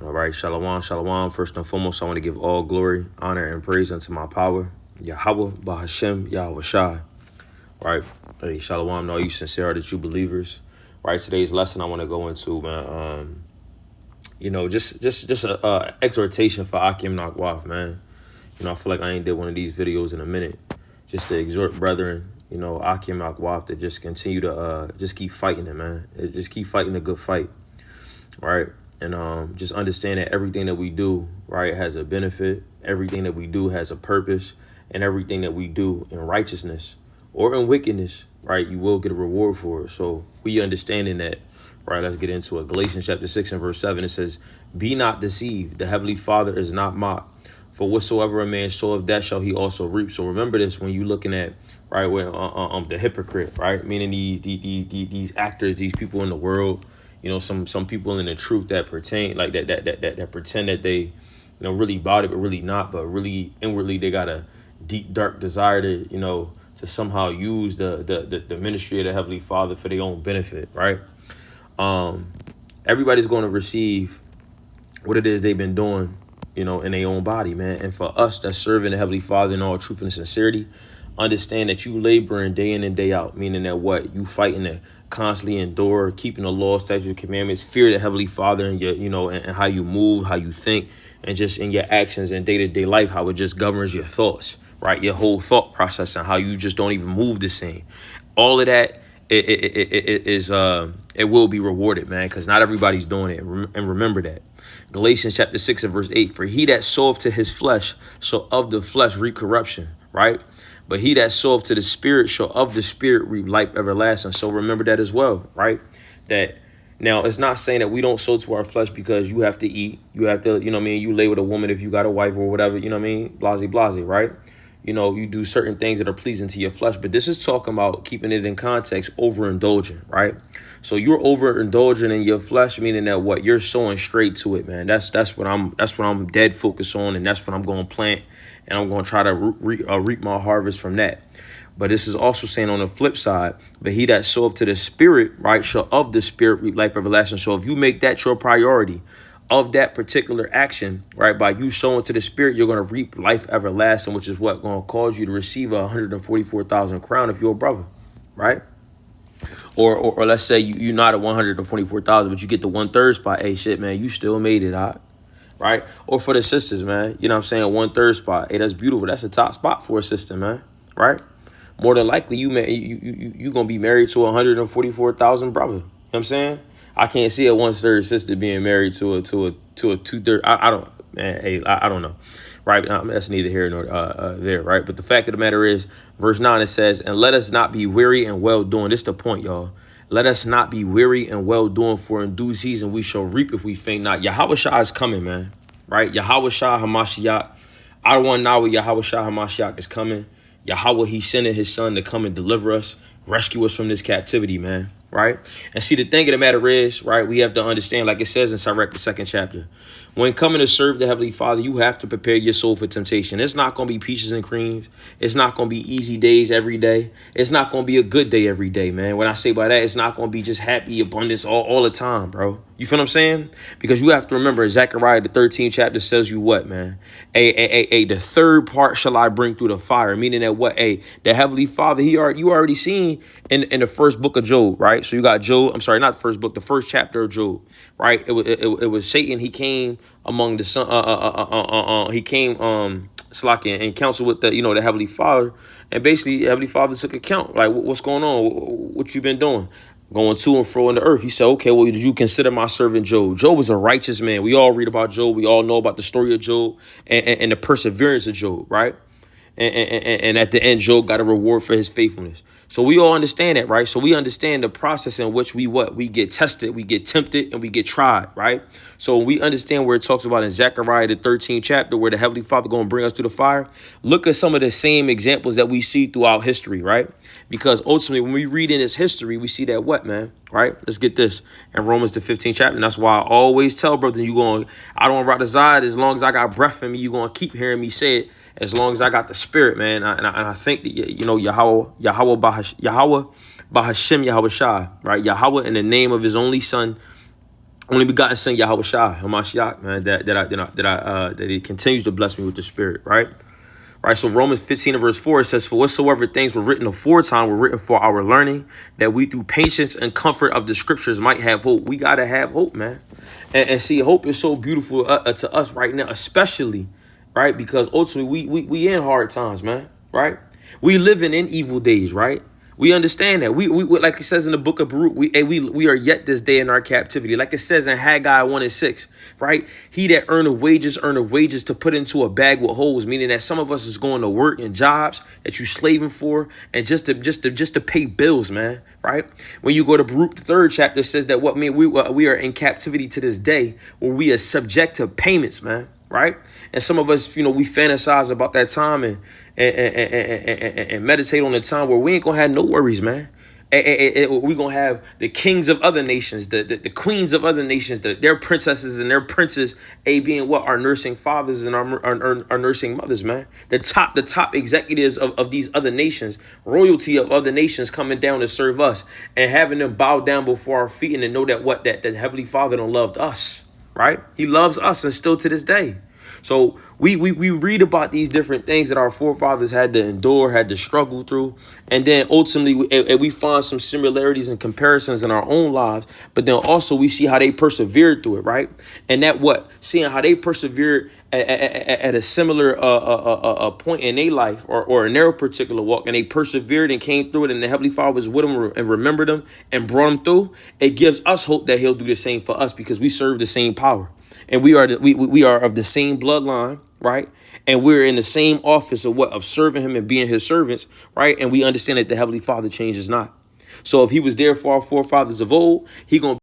All right, shalom, shalom. First and foremost, I want to give all glory, honor, and praise unto my power, Yahweh, Bahashem, Yahweh Shai. Right, hey, shalom to all you sincere hearted true believers. Right, today's lesson I want to go into, man. Just a exhortation for Akim Nakwaf, man. I feel like I ain't did one of these videos in a minute, just to exhort brethren, Akim Nakwaf to just continue to just keep fighting it, man. Just keep fighting a good fight, right? And just understand that everything that we do, right, has a benefit. Everything that we do has a purpose, and everything that we do in righteousness or in wickedness, right, you will get a reward for it. So we understanding that, right, let's get into it. Galatians chapter 6 and verse 7, it says, "Be not deceived, the heavenly Father is not mocked. For whatsoever a man soweth, that shall he also reap." So remember this when you're looking at, right, when the hypocrite, right, meaning these actors, these people in the world, some people in the truth that pertain like that pretend that they, really about it, but really not, but really inwardly they got a deep dark desire to somehow use the ministry of the Heavenly Father for their own benefit, right? Everybody's going to receive what it is they've been doing, in their own body, man. And for us that's serving the Heavenly Father in all truth and sincerity, understand that you laboring day in and day out, meaning that what you fighting to constantly endure, keeping the law, statutes, and commandments, fear the Heavenly Father and your, and how you move, how you think, and just in your actions and day-to-day life, how it just governs your thoughts, right? Your whole thought process and how you just don't even move the same. All of that, it will be rewarded, man, because not everybody's doing it. And remember that. Galatians chapter 6 and verse 8, "For he that soweth to his flesh shall of the flesh reap corruption," right? "But he that soweth to the Spirit shall of the Spirit reap life everlasting." So remember that as well, right? That now it's not saying that we don't sow to our flesh because you have to eat. You have to, you lay with a woman if you got a wife or whatever, blase, blase, right? You do certain things that are pleasing to your flesh. But this is talking about keeping it in context, overindulging, right? So you're overindulging in your flesh, meaning that what you're sowing straight to it, man. That's what I'm dead focused on, and that's what I'm going to plant, and I'm going to try to reap my harvest from that. But this is also saying on the flip side, "But he that soweth to the Spirit, right, shall of the Spirit reap life everlasting." So if you make that your priority of that particular action, right, by you sowing to the Spirit, you're going to reap life everlasting, which is what going to cause you to receive 144,000 crown if you're a brother, right? Or let's say you're not at 144,000, but you get the 1/3 spot. Hey, shit, man, you still made it, all right? Or for the sisters, man, you know what I'm saying, 1/3 spot. Hey, that's beautiful. That's a top spot for a sister, man, right? More than likely, you gonna be married to 144,000 brother. You know what I'm saying? I can't see a 1/3 sister being married to a 2/3. I don't, man. Hey, I don't know, right? That's neither here nor there, right? But the fact of the matter is, verse 9 it says, "And let us not be weary and well doing." This is the point, y'all. "Let us not be weary and well doing, for in due season we shall reap if we faint not." Yahweh Shah is coming, man. Right? Yahweh Shah Hamashiach. I want now what Yahweh Shah Hamashiach is coming. Yahweh, he sending his son to come and deliver us, rescue us from this captivity, man. Right? And see, the thing of the matter is, right, we have to understand, like it says in Sirach, the 2nd chapter, when coming to serve the Heavenly Father, you have to prepare your soul for temptation. It's not going to be peaches and creams. It's not going to be easy days every day. It's not going to be a good day every day, man. When I say by that, it's not going to be just happy abundance all the time, bro. You feel what I'm saying? Because you have to remember, Zechariah, the 13th chapter says you what, man? The third part shall I bring through the fire. Meaning that what? The Heavenly Father, you already seen in the first book of Job, right? So you got Job, I'm sorry, not the first book, the first chapter of Job, right? It was Satan, he came among the son, he came, Slakia, and counsel with the Heavenly Father. And basically, the Heavenly Father took account, like, what's going on? What you been doing? Going to and fro in the earth. He said, okay, well, did you consider my servant Job? Job was a righteous man. We all read about Job. We all know about the story of Job and the perseverance of Job, right? And at the end, Job got a reward for his faithfulness. So we all understand that, right? So we understand the process in which we get tested, we get tempted, and we get tried, right? So when we understand where it talks about in Zechariah, the 13th chapter, where the Heavenly Father going to bring us through the fire, look at some of the same examples that we see throughout history, right? Because ultimately, when we read in this history, we see that what, man, right? Let's get this in Romans, the 15th chapter. And that's why I always tell brothers, I don't ride aside as long as I got breath in me, you're going to keep hearing me say it. As long as I got the Spirit, man, and I think that, Yahweh Bahashem, Yahweh Shai, right? Yahweh in the name of his only son, Only begotten son Yahweh Shai, Hamashiach, man, that he continues to bless me with the spirit, right? Right. So Romans 15 and verse 4, it says, for whatsoever things were written aforetime were written for our learning, that we through patience and comfort of the scriptures might have hope. We got to have hope, man. And see, hope is so beautiful to us right now, especially, right? Because ultimately we in hard times, man, right? We living in evil days, right? We understand that. We like it says in the book of Baruch, we are yet this day in our captivity. Like it says in Haggai 1:6, right? He that earneth wages to put into a bag with holes, meaning that some of us is going to work in jobs that you slaving for and just to pay bills, man, right? When you go to Baruch, the 3rd chapter, it says that we are in captivity to this day where we are subject to payments, man. Right. And some of us, we fantasize about that time and meditate on the time where we ain't gonna have no worries, man. We're gonna have the kings of other nations, the queens of other nations, their princesses and their princes, being what our nursing fathers and our nursing mothers, man. The top executives of these other nations, royalty of other nations coming down to serve us and having them bow down before our feet and to know that the Heavenly Father don't loved us. Right? He loves us and still to this day. So we read about these different things that our forefathers had to endure, had to struggle through. And then ultimately we find some similarities and comparisons in our own lives. But then also we see how they persevered through it. Right. And seeing how they persevered at a similar point in their life or in their particular walk, and they persevered and came through it, and the Heavenly Father was with them and remembered them and brought them through. It gives us hope that he'll do the same for us because we serve the same power and we are of the same bloodline, right? And we're in the same office of serving him and being his servants, right? And we understand that the Heavenly Father changes not. So if he was there for our forefathers of old, he gonna